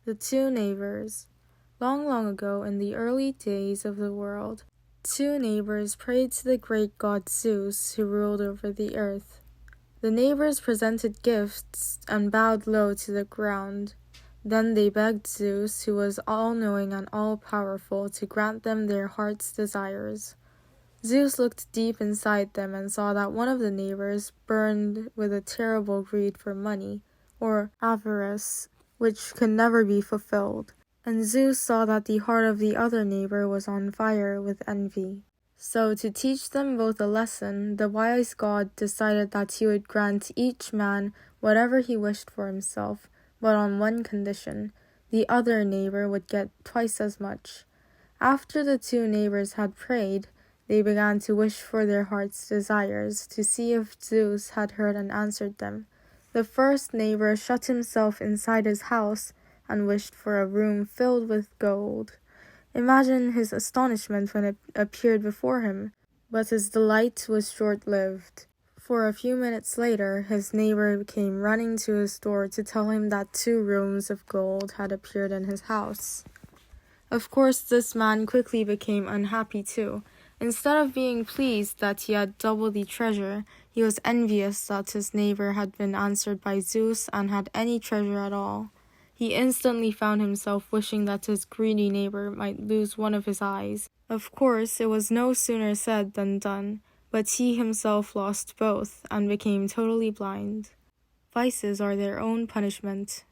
The Two Neighbours. Long, long ago, in the early days of the world, two neighbors prayed to the great god Zeus, who ruled over the earth. The neighbors presented gifts and bowed low to the ground. Then they begged Zeus, who was all-knowing and all-powerful, to grant them their heart's desires. Zeus looked deep inside them and saw that one of the neighbors burned with a terrible greed for money, or avarice, which could never be fulfilled. And Zeus saw that the heart of the other neighbor was on fire with envy. So, to teach them both a lesson, the wise god decided that he would grant each man whatever he wished for himself, but on one condition: the other neighbor would get twice as much. After the two neighbors had prayed, they began to wish for their heart's desires, to see if Zeus had heard and answered them. The first neighbor shut himself inside his house and wished for a room filled with gold. Imagine his astonishment when it appeared before him, but his delight was short-lived. For a few minutes later, his neighbor came running to his door to tell him that 2 rooms of gold had appeared in his house. Of course, this man quickly became unhappy too. Instead of being pleased that he had double the treasure, he was envious that his neighbor had been answered by Zeus and had any treasure at all. He instantly found himself wishing that his greedy neighbor might lose one of his eyes. Of course, it was no sooner said than done, but he himself lost both and became totally blind. Vices are their own punishment.